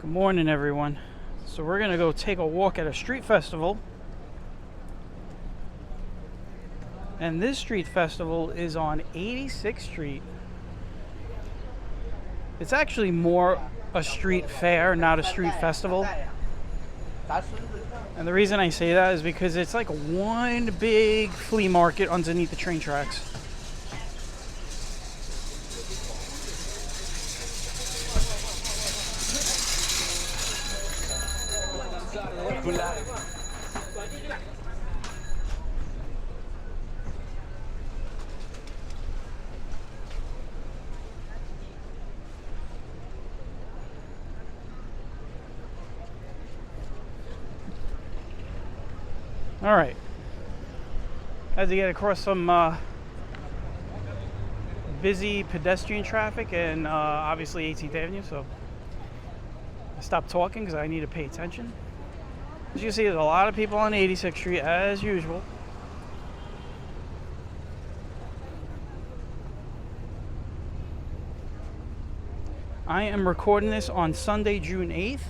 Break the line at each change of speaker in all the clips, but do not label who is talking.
Good morning, everyone. So we're gonna go take a walk at a street festival. And this street festival is on 86th Street. It's actually more a street fair, not a street festival. And the reason I say that is because it's like one big flea market underneath the train tracks. All right, had to get across some busy pedestrian traffic and obviously 18th Avenue, so I stopped talking because I need to pay attention. As you can see, there's a lot of people on 86th Street as usual. I am recording this on Sunday, June 8th.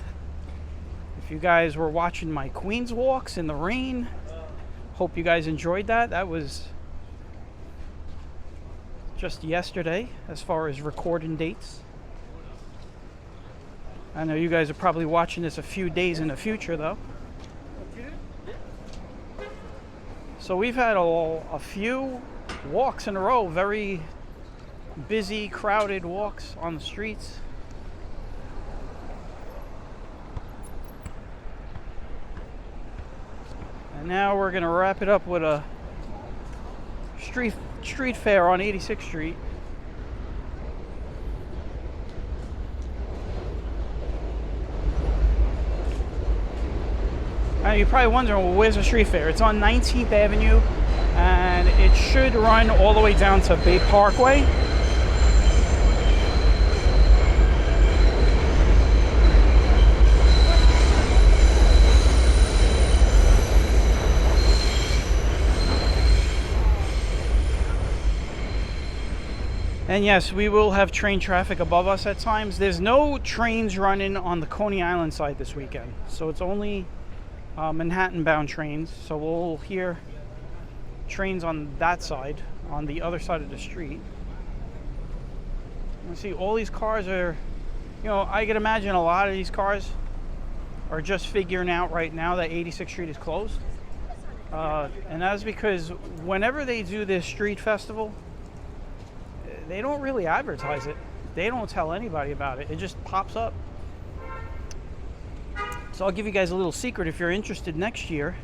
If you guys were watching my Queens walks in the rain, hope you guys enjoyed that. That was just yesterday as far as recording dates. I know you guys are probably watching this a few days in the future though. So we've had a few walks in a row, very busy, crowded walks on the streets. And now we're gonna wrap it up with a street fair on 86th Street. Now you're probably wondering, well, where's the street fair? It's on 19th Avenue, and it should run all the way down to Bay Parkway. And yes, we will have train traffic above us at times. There's no trains running on the Coney Island side this weekend, so it's only Manhattan-bound trains. So we'll hear trains on that side, on the other side of the street. You see, all these cars are, I can imagine a lot of these cars are just figuring out right now that 86th Street is closed. And that's because whenever they do this street festival, they don't really advertise it. They don't tell anybody about it. It just pops up. So I'll give you guys a little secret. If you're interested next year,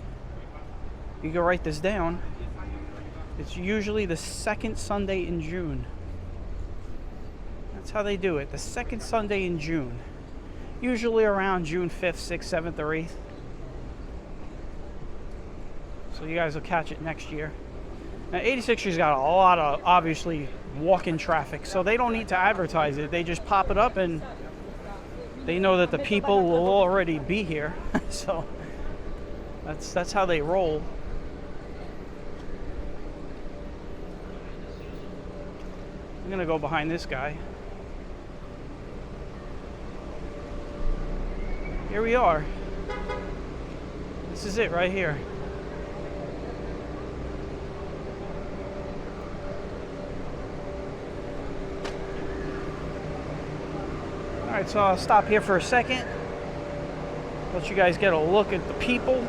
you can write this down. It's usually the second Sunday in June. That's how they do it. The second Sunday in June. Usually around June 5th, 6th, 7th, or 8th. So you guys will catch it next year. Now 86th Street's got a lot of, obviously, walk-in traffic, so they don't need to advertise it. They just pop it up and they know that the people will already be here. So that's how they roll. I'm gonna go behind this guy. Here we are. This is it right here. Alright, so I'll stop here for a second. Let you guys get a look at the people.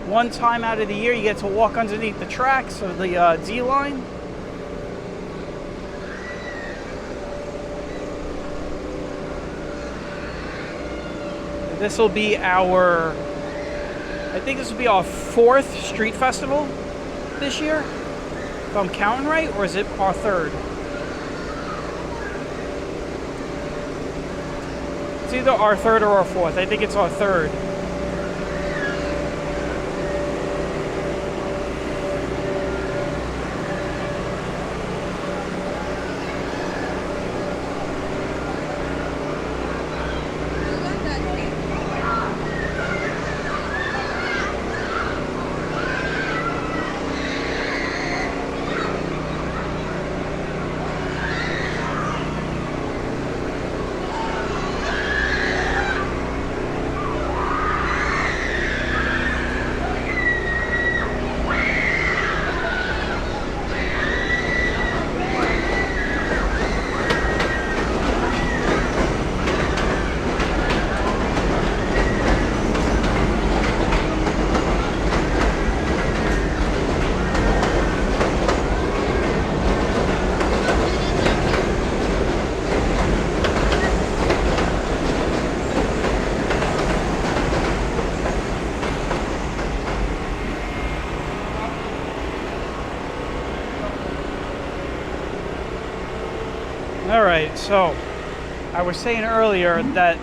One time out of the year, you get to walk underneath the tracks of the D line. This will be I think this will be our 4th street festival this year, if I'm counting right, or is it our 3rd? It's either our 3rd or our 4th. I think it's our 3rd. All right, so I was saying earlier that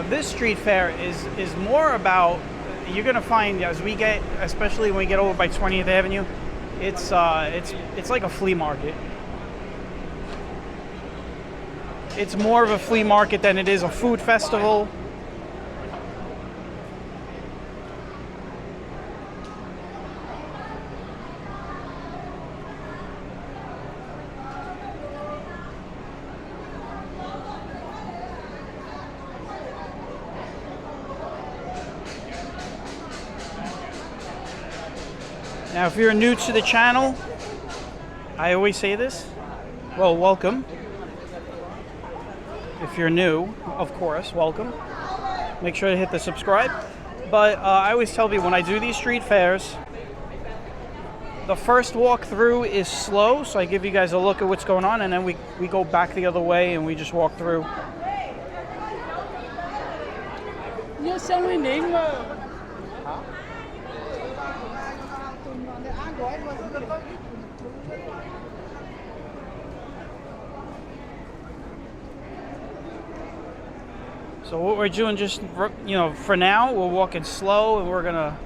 this street fair is more about, you're gonna find as we get, especially when we get over by 20th Avenue, it's like a flea market. It's more of a flea market than it is a food festival. Now, if you're new to the channel, I always say this, well, welcome. If you're new, of course, welcome. Make sure to hit the subscribe. But I always tell people when I do these street fairs, the first walk through is slow, so I give you guys a look at what's going on, and then we go back the other way and we just walk through. So what we're doing, just, you know, for now, we're walking slow and we're gonna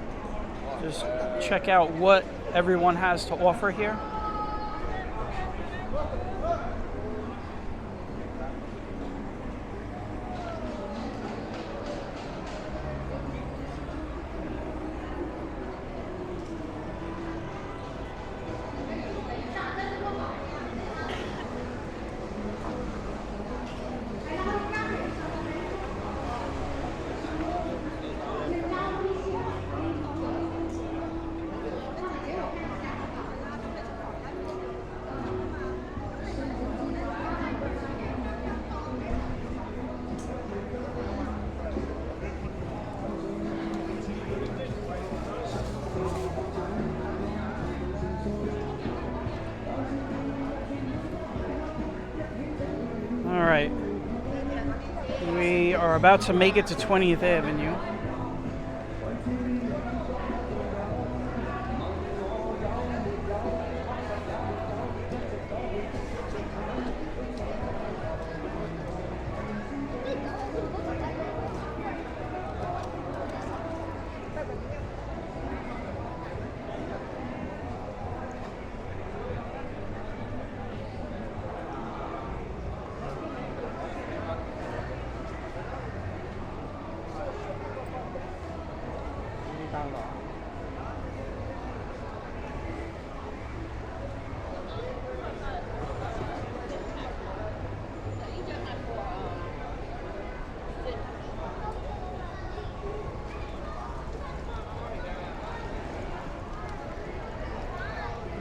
just check out what everyone has to offer here. All right, we are about to make it to 20th Avenue.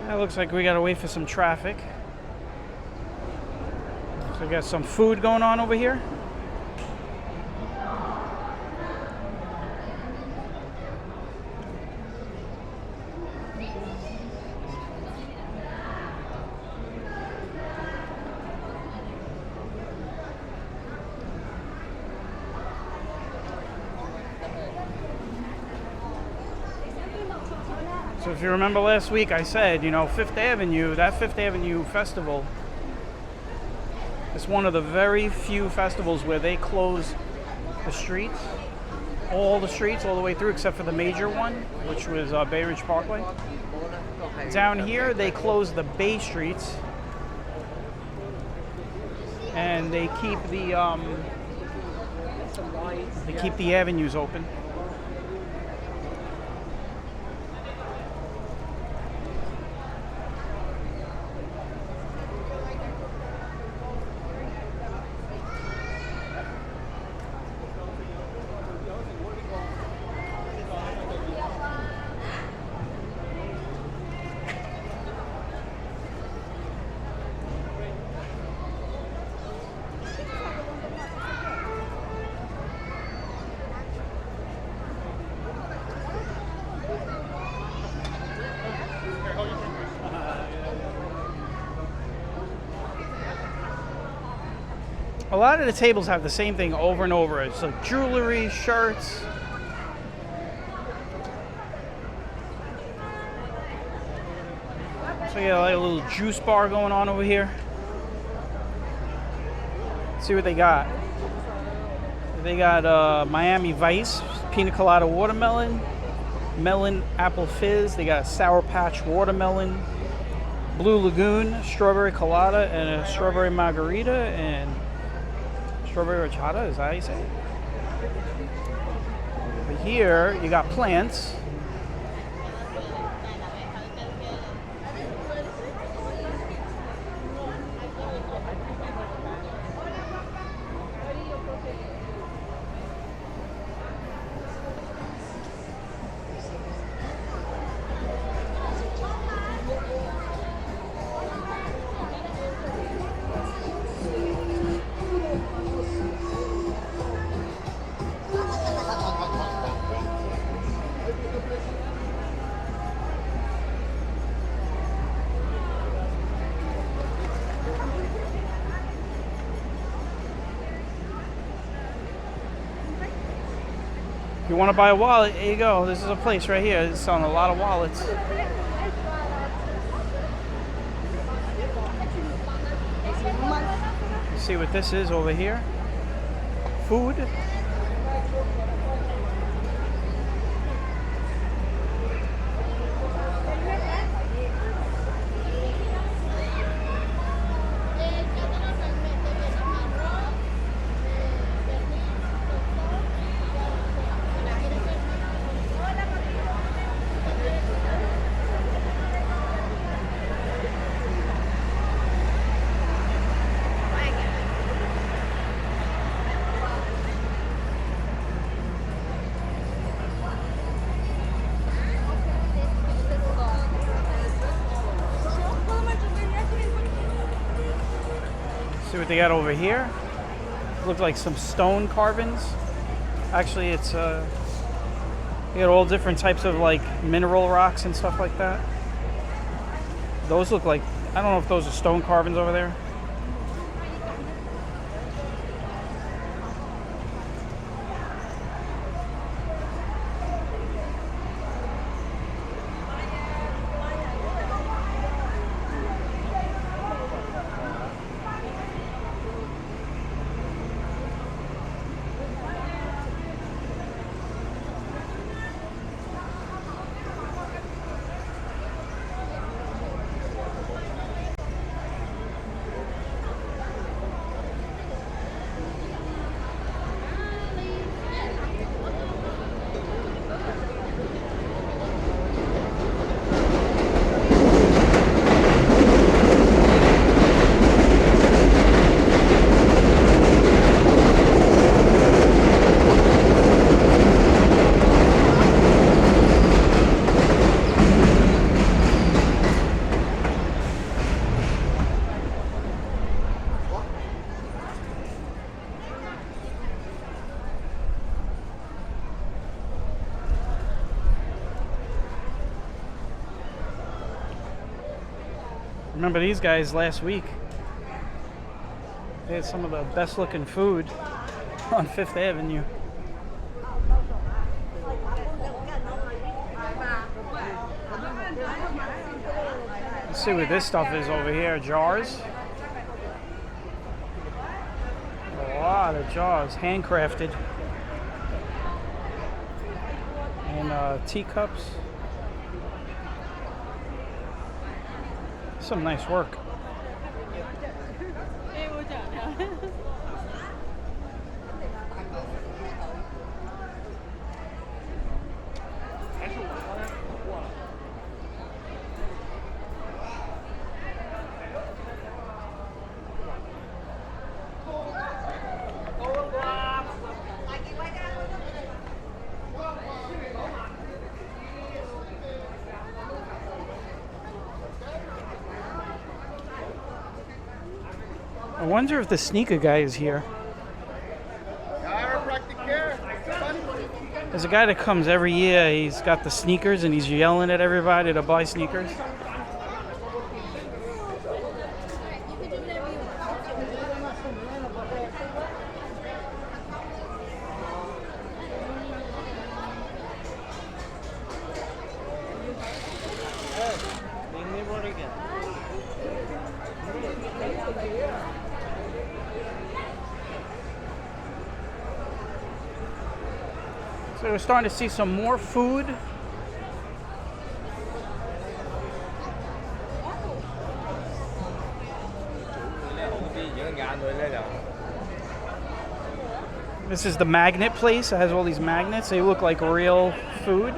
It looks like we gotta wait for some traffic. So we got some food going on over here. So if you remember last week, I said, you know, Fifth Avenue, that Fifth Avenue festival, it's one of the very few festivals where they close the streets, all the streets, all the way through, except for the major one, which was Bay Parkway. Down here, they close the Bay streets, and they keep the avenues open. A lot of the tables have the same thing over and over. It's like jewelry, shirts. So you got like a little juice bar going on over here. See what they got. They got Miami Vice, pina colada watermelon, melon apple fizz. They got Sour Patch watermelon, Blue Lagoon strawberry colada, and a strawberry margarita, and strawberry horchata. Is that how you say it? Over here you got plants. If you want to buy a wallet, here you go. This is a place right here. It's selling a lot of wallets. See what this is over here. Food. See what they got over here. Looks like some stone carvings. Actually, it's you got all different types of like mineral rocks and stuff like that. Those look like, I don't know if those are stone carvings over there. Remember these guys last week? They had some of the best looking food on Fifth Avenue. Let's see what this stuff is over here. Jars. A lot of jars, handcrafted. And teacups. Some nice work. I wonder if the sneaker guy is here. There's a guy that comes every year. He's got the sneakers and he's yelling at everybody to buy sneakers. again.
100
So we're starting to see some more food. This is the magnet place. It has all these magnets. They look like real food.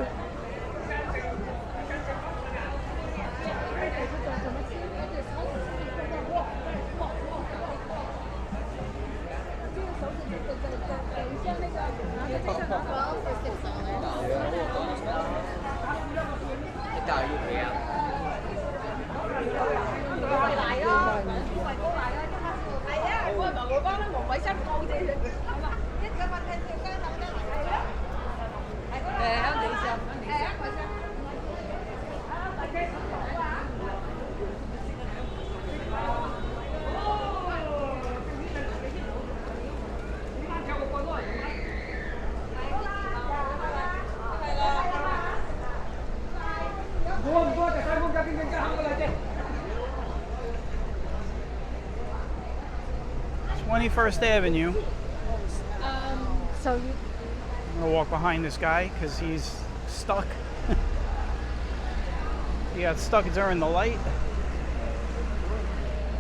First Avenue.
So you...
I'm gonna walk behind this guy because he's stuck. He got stuck during the light.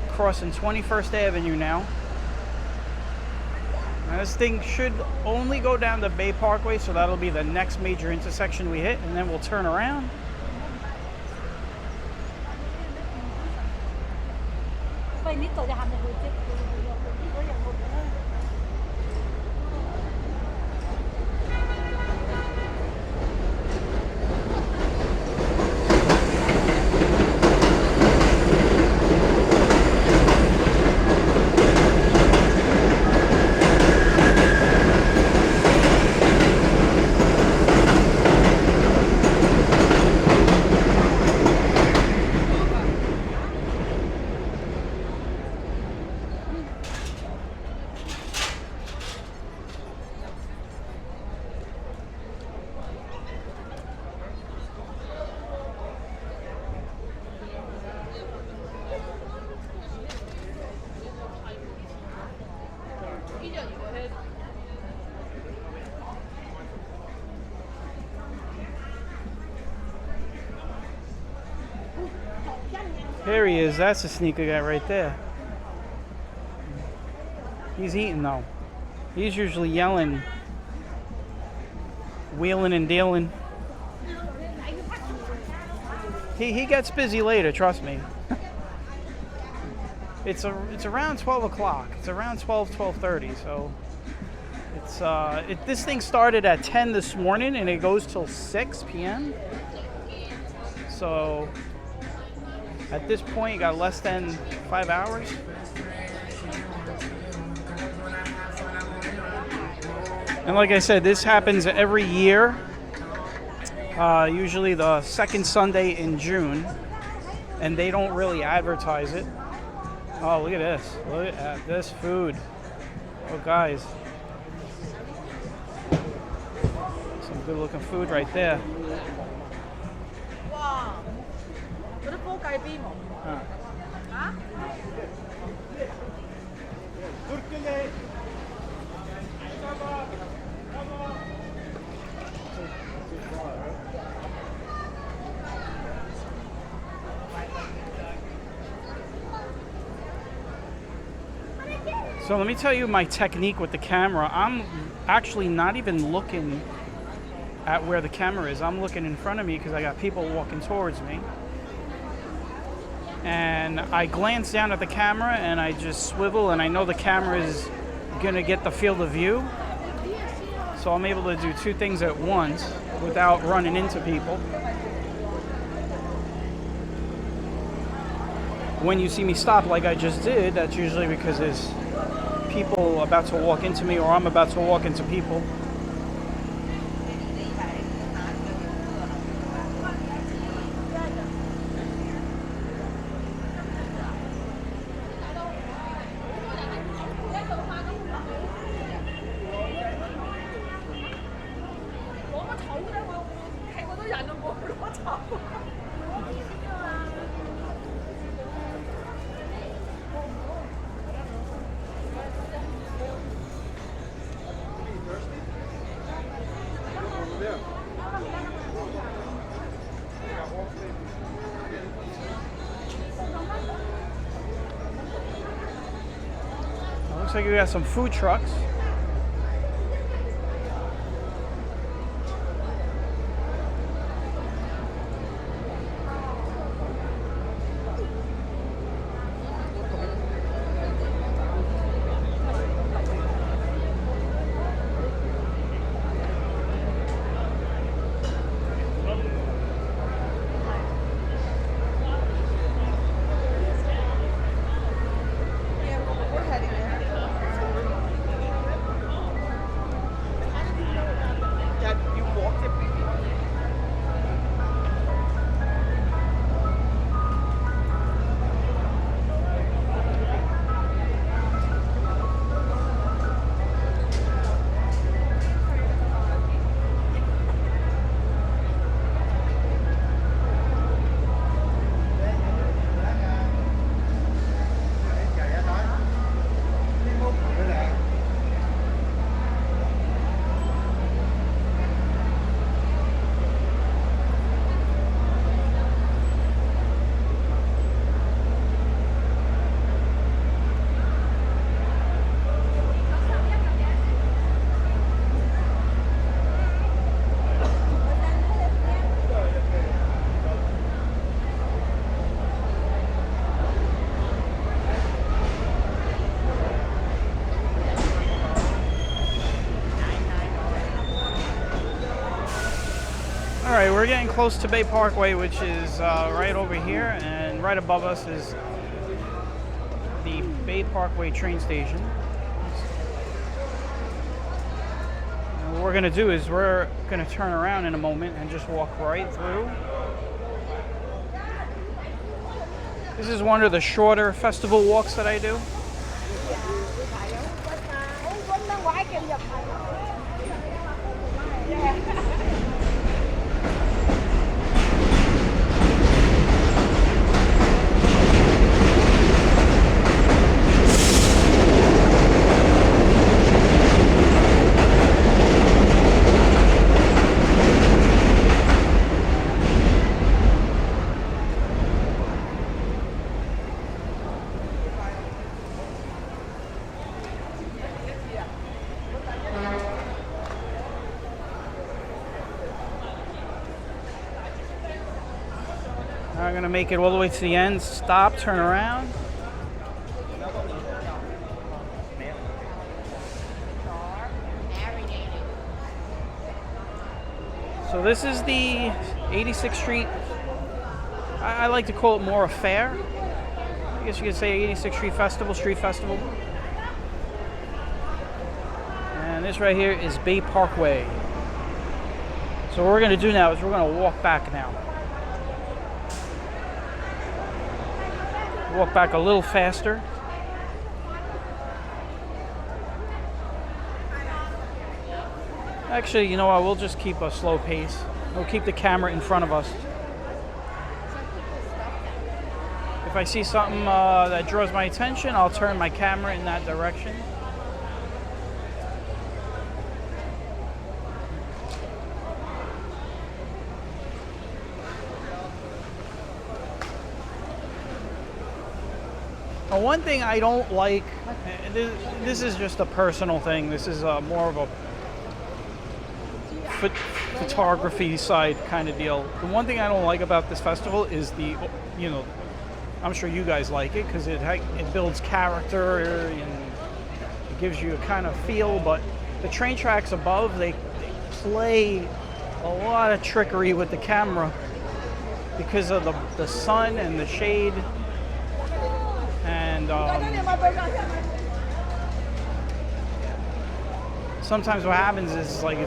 Crossing 21st Avenue now. Now this thing should only go down to Bay Parkway, so that'll be the next major intersection we hit, and then we'll turn around. There he is. That's the sneaker guy right there. He's eating though. He's usually yelling, wheeling and dealing. He gets busy later, trust me. It's around 12 o'clock. It's around 12:30. So this thing started at 10 this morning and it goes till 6 p.m. So at this point, you got less than 5 hours. And like I said, this happens every year, usually the second Sunday in June, and they don't really advertise it. Oh, look at this. Look at this food. Oh, guys. Some good looking food right there.
Wow.
So let me tell you my technique with the camera. I'm actually not even looking at where the camera is. I'm looking in front of me because I got people walking towards me. And I glance down at the camera and I just swivel, and I know the camera is gonna get the field of view. So I'm able to do two things at once without running into people. When you see me stop like I just did, that's usually because there's people about to walk into me or I'm about to walk into people. Looks like we got some food trucks. All right, we're getting close to Bay Parkway, which is right over here, and right above us is the Bay Parkway train station. And what we're gonna do is we're gonna turn around in a moment and just walk right through. This is one of the shorter festival walks that I do. I'm gonna make it all the way to the end, stop, turn around. So this is the 86th Street, I like to call it more a fair. I guess you could say 86th Street Festival, Street Festival. And this right here is Bay Parkway. So what we're gonna do now is we're gonna walk back now. Walk back a little faster. Actually, you know what? We'll just keep a slow pace. We'll keep the camera in front of us. If I see something that draws my attention, I'll turn my camera in that direction. Now, one thing I don't like, this is just a personal thing. This is more of a photography side kind of deal. The one thing I don't like about this festival is the, you know, I'm sure you guys like it because it builds character and it gives you a kind of feel, but the train tracks above, they play a lot of trickery with the camera because of the sun and the shade. And sometimes what happens is like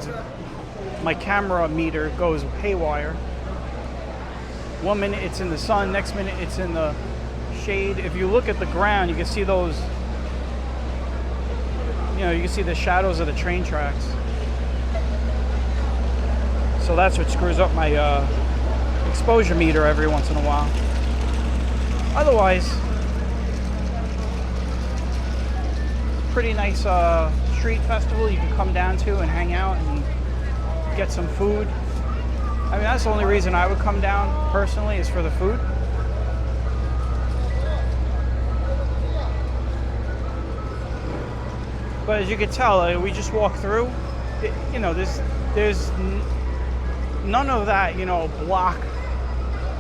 my camera meter goes haywire. 1 minute it's in the sun, next minute it's in the shade. If you look at the ground, you can see those, you know, you can see the shadows of the train tracks. So that's what screws up my exposure meter every once in a while. Otherwise, pretty nice street festival you can come down to and hang out and get some food. I mean, that's the only reason I would come down personally, is for the food. But as you can tell, we just walked through. You know, there's none of that, you know, block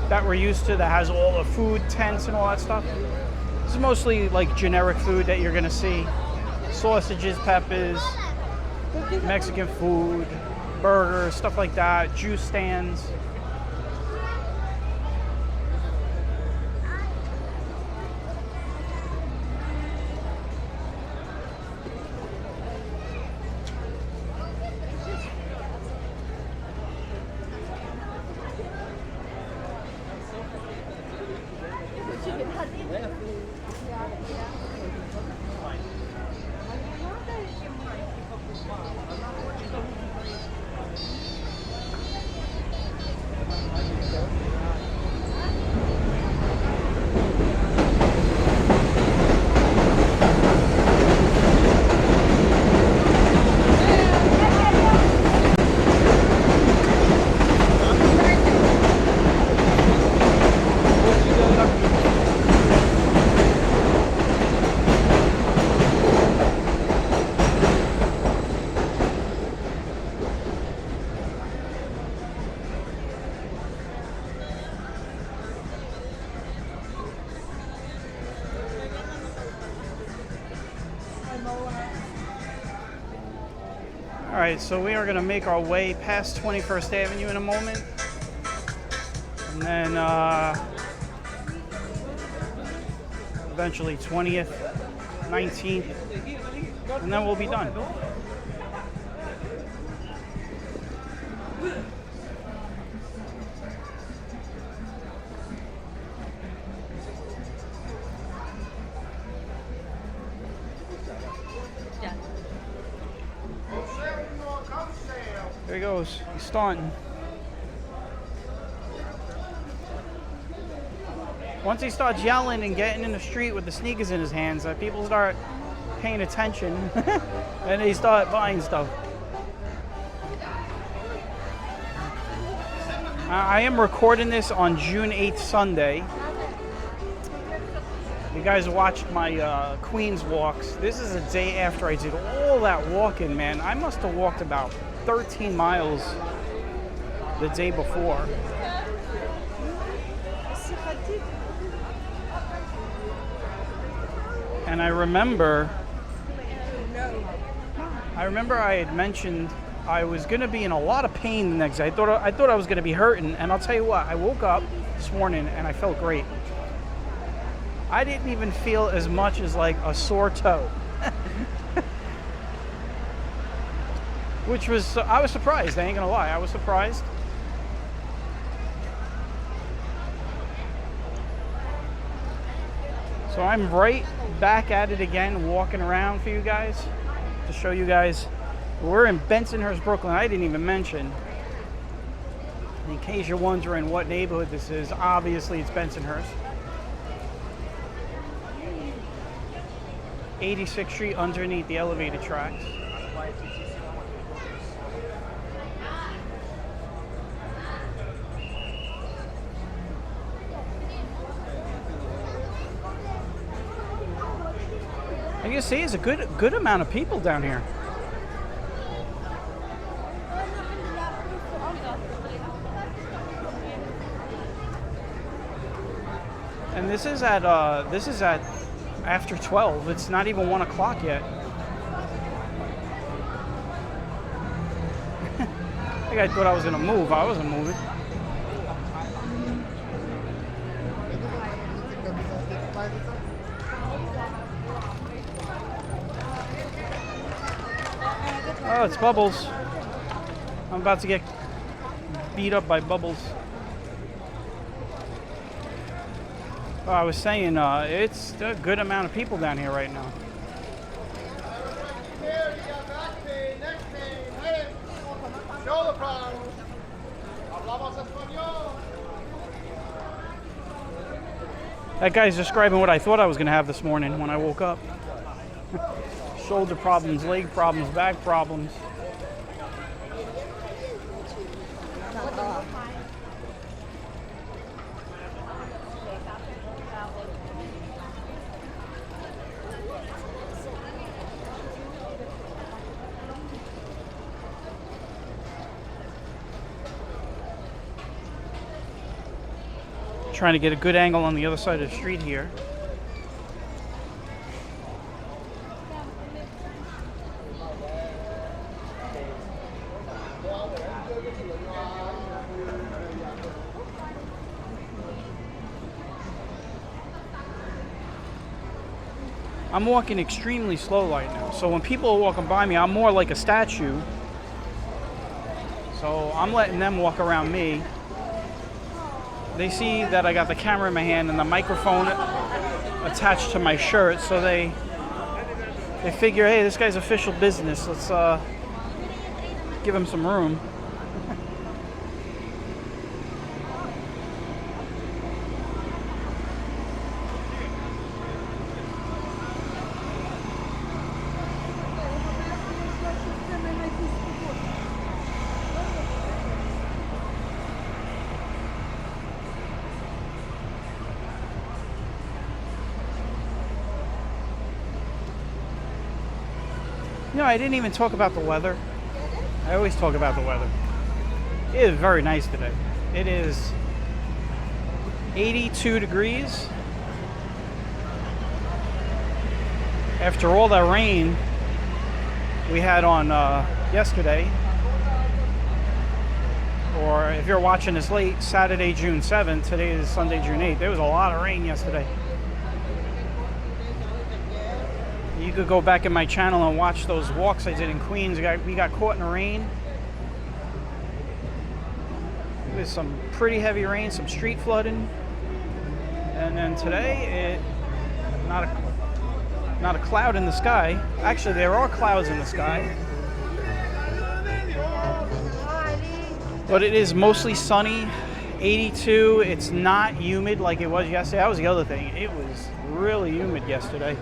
that we're used to that has all the food tents and all that stuff. It's mostly like generic food that you're gonna see. Sausages, peppers, Mexican food, burgers, stuff like that, juice stands. All right, so we are going to make our way past 21st Avenue in a moment. And then eventually 20th, 19th, and then we'll be done. There he goes. He's starting. Once he starts yelling and getting in the street with the sneakers in his hands, people start paying attention and they start buying stuff. I am recording this on June 8th, Sunday. You guys watched my Queens walks. This is a day after I did all that walking, man. I must have walked about 13 miles the day before. And I remember I had mentioned I was going to be in a lot of pain the next day. I thought I was going to be hurting, and I'll tell you what, I woke up this morning and I felt great. I didn't even feel as much as like a sore toe. Which was, I was surprised, I ain't gonna lie, I was surprised. So I'm right back at it again, walking around for you guys, to show you guys. We're in Bensonhurst, Brooklyn. I didn't even mention, in case you're wondering what neighborhood this is, obviously it's Bensonhurst. 86th Street underneath the elevated tracks. And you see, it's a good amount of people down here. And this is at after 12. It's not even 1 o'clock yet. I think I thought I was gonna move. I wasn't moving. Oh, it's Bubbles. I'm about to get beat up by Bubbles. Oh, I was saying, it's a good amount of people down here right now. That guy's describing what I thought I was going to have this morning when I woke up. Shoulder problems, leg problems, back problems. Trying to get a good angle on the other side of the street here. I'm walking extremely slow right now, so when people are walking by me, I'm more like a statue. So I'm letting them walk around me. They see that I got the camera in my hand and the microphone attached to my shirt, so they figure, hey, this guy's official business. Let's give him some room. You know, I didn't even talk about the weather. I always talk about the weather. It is very nice today. It is 82 degrees. After all that rain we had on yesterday, or if you're watching this late, Saturday, June 7th, today is Sunday, June 8th. There was a lot of rain yesterday. You could go back in my channel and watch those walks I did in Queens. We got caught in the rain. It was some pretty heavy rain, some street flooding. And then today, not a cloud in the sky. Actually, there are clouds in the sky. But it is mostly sunny, 82. It's not humid like it was yesterday. That was the other thing. It was really humid yesterday.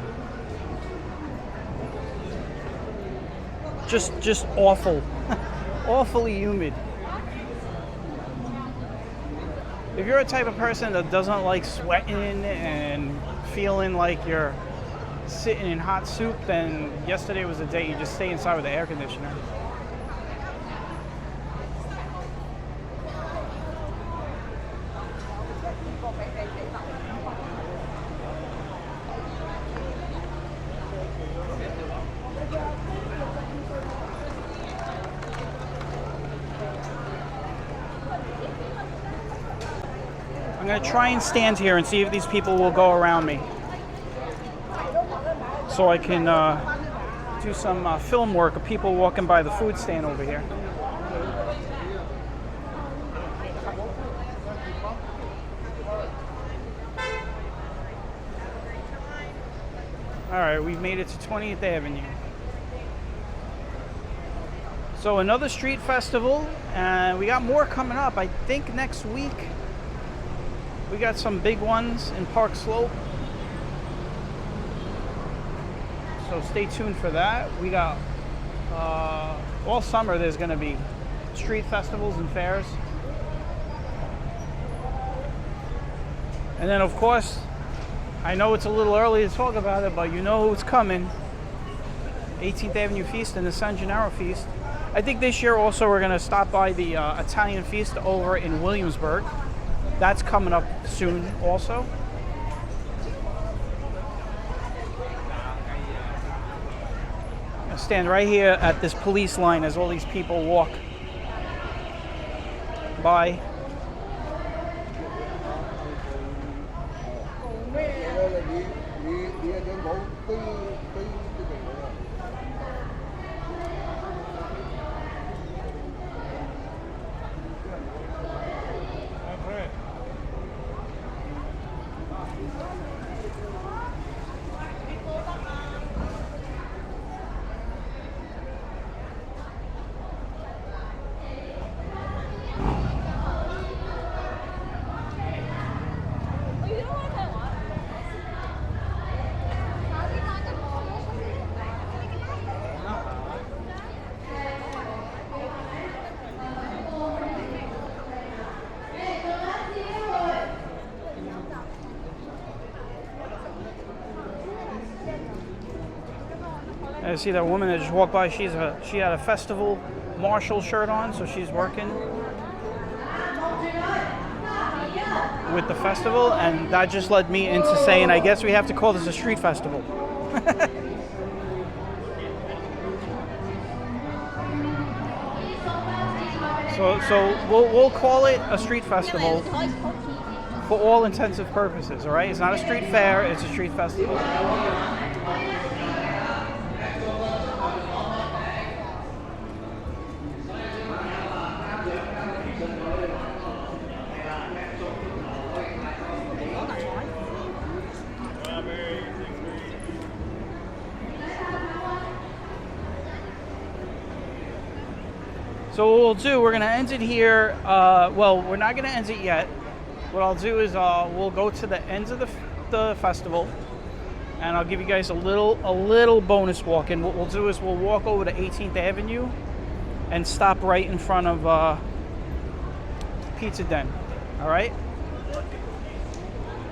Just awful. Awfully humid. If you're a type of person that doesn't like sweating and feeling like you're sitting in hot soup, then yesterday was the day you just stay inside with the air conditioner. I'm going to try and stand here and see if these people will go around me, so I can do some film work of people walking by the food stand over here. Alright, we've made it to 20th Avenue. So another street festival, and we got more coming up. I think next week we got some big ones in Park Slope. So stay tuned for that. We got all summer there's going to be street festivals and fairs. And then of course, I know it's a little early to talk about it, but you know who's coming. 18th Avenue Feast and the San Gennaro Feast. I think this year also we're going to stop by the Italian Feast over in Williamsburg. That's coming up soon also. I stand right here at this police line as all these people walk by. I see that woman that just walked by. She had a festival Marshall shirt on, so she's working. with the festival, and that just led me into saying, I guess we have to call this a street festival. So we'll call it a street festival for all intensive purposes, all right? It's not a street fair, it's a street festival. So what we'll do, we're going to end it here. Well, we're not going to end it yet. What I'll do is we'll go to the ends of the festival, and I'll give you guys a little bonus walk-in. What we'll do is we'll walk over to 18th Avenue and stop right in front of Pizza Den. All right.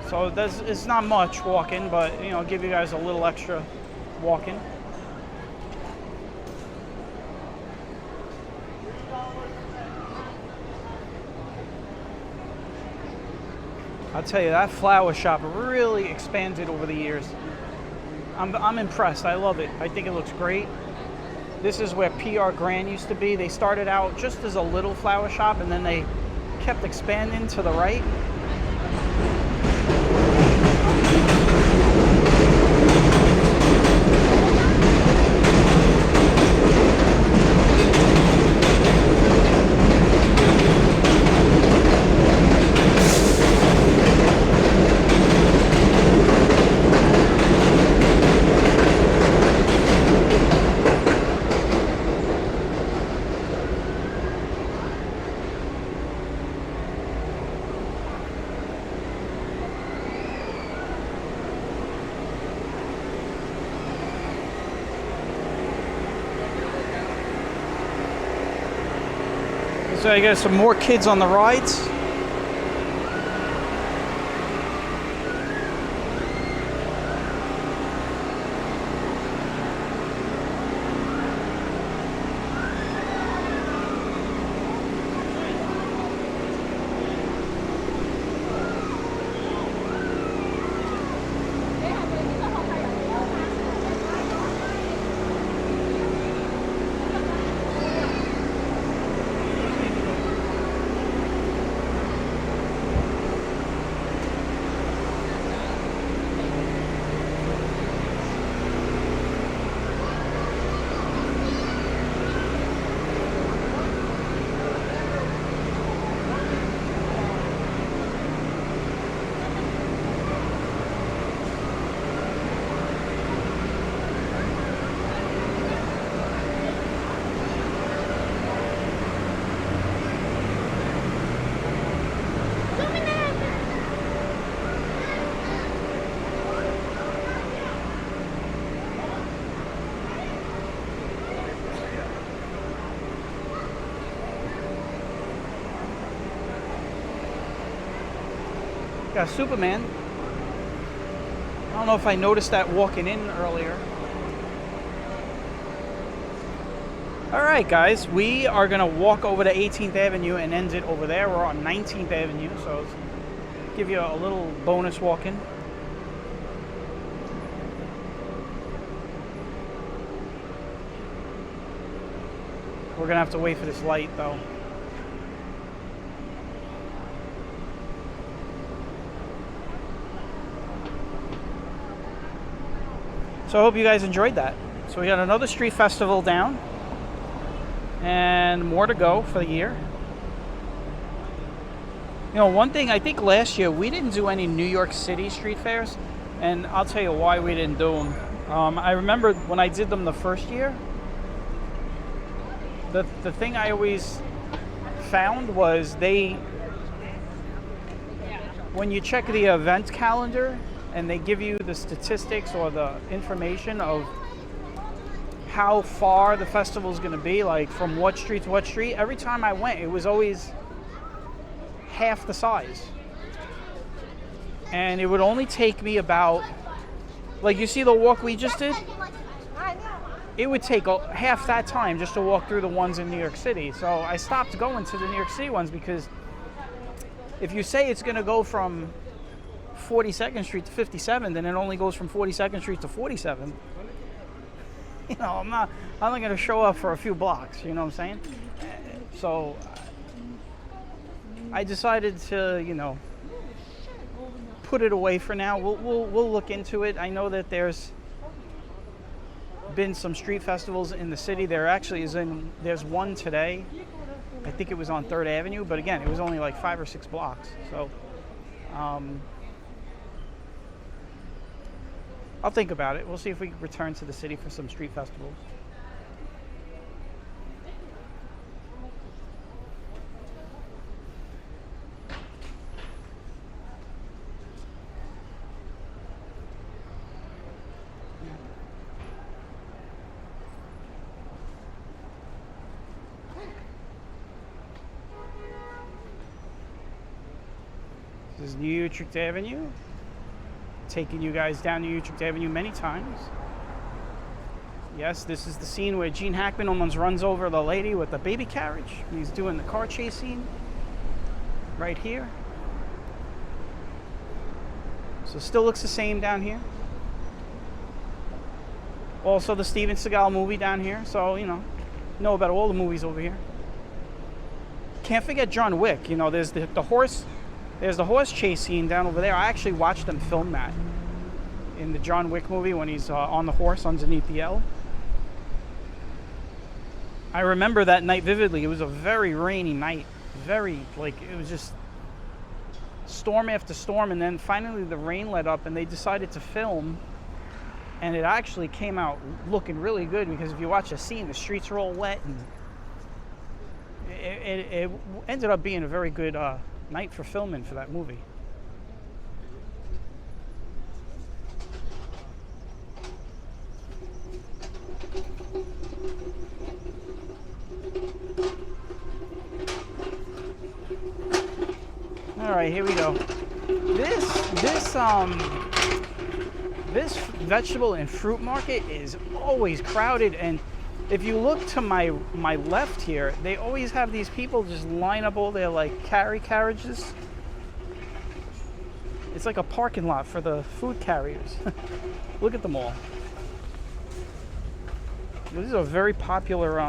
So it's not much walking, but I'll give you guys a little extra walking. I'll tell you, that flower shop really expanded over the years. I'm impressed. I love it. I think it looks great. This is where PR Grand used to be. They started out just as a little flower shop, and then they kept expanding to the right. So I got some more kids on the rides. Got Superman. I don't know if I noticed that walking in earlier. All right, guys, we are gonna walk over to 18th Avenue and end it over there. We're on 19th Avenue, so give you a little bonus walk-in. We're gonna have to wait for this light, though. So I hope you guys enjoyed that. So we got another street festival down and more to go for the year. One thing, I think last year we didn't do any New York City street fairs, and I'll tell you why we didn't do them. I remember when I did them the first year, the thing I always found was when you check the event calendar, and they give you the statistics or the information of how far the festival is going to be, like from what street to what street. Every time I went, it was always half the size. And it would only take me about, like you see the walk we just did? It would take half that time just to walk through the ones in New York City. So I stopped going to the New York City ones because if you say it's going to go from 42nd Street to 57, then it only goes from 42nd Street to 47. You know, I'm not going to show up for a few blocks, you know what I'm saying? So I decided to, you know, put it away for now. We'll look into it. I know that there's been some street festivals in the city. There's one today. I think it was on 3rd Avenue, but again, it was only like 5 or 6 blocks. So I'll think about it. We'll see if we can return to the city for some street festivals. This is New Utrecht Avenue. Taking you guys down New Utrecht Avenue many times. Yes, this is the scene where Gene Hackman almost runs over the lady with the baby carriage. He's doing the car chase scene right here. So still looks the same down here. Also the Steven Seagal movie down here. So, you know about all the movies over here. Can't forget John Wick. You know, there's the horse. There's the horse chase scene down over there. I actually watched them film that in the John Wick movie when he's on the horse underneath the L. I remember that night vividly. It was a very rainy night. It was just storm after storm. And then finally the rain let up and they decided to film. And it actually came out looking really good because if you watch the scene, the streets are all wet. And it ended up being a very good night for filming for that movie. All right, here we go. This vegetable and fruit market is always crowded, and if you look to my left here, they always have these people just line up all their like carriages. It's like a parking lot for the food carriers. Look at them all. This is a very popular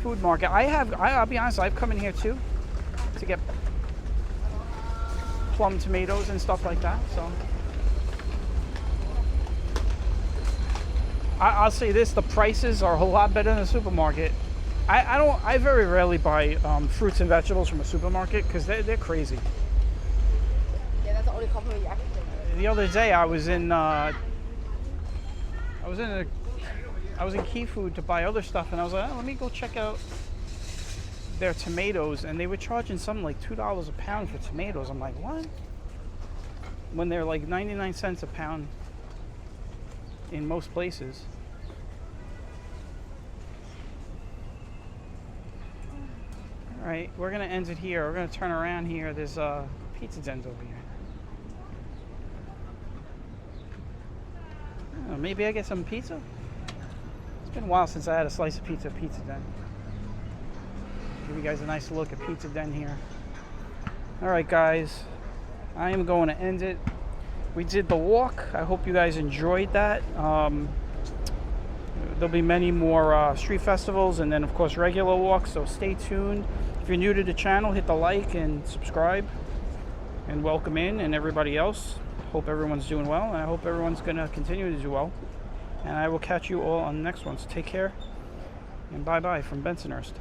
food market. I'll be honest, I've come in here too to get plum tomatoes and stuff like that. So I'll say this: the prices are a lot better than the supermarket. I very rarely buy fruits and vegetables from a supermarket because they're crazy.
Yeah, that's the only compliment you actually make.
The other day I was in Key Food to buy other stuff, and I was like, let me go check out their tomatoes, and they were charging something like $2 a pound for tomatoes. I'm like, what? When they're like 99 cents a pound in most places. All right, we're gonna end it here. We're gonna turn around here. There's pizza dens over here. Oh, maybe I get some pizza. It's been a while since I had a slice of pizza at Pizza Den. Give you guys a nice look at Pizza Den here. All right, guys, I am going to end it. We did the walk. I hope you guys enjoyed that. There'll be many more street festivals and then, of course, regular walks, so stay tuned. If you're new to the channel, hit the like and subscribe, and welcome in and everybody else. Hope everyone's doing well, and I hope everyone's going to continue to do well. And I will catch you all on the next ones. Take care, and bye-bye from Bensonhurst.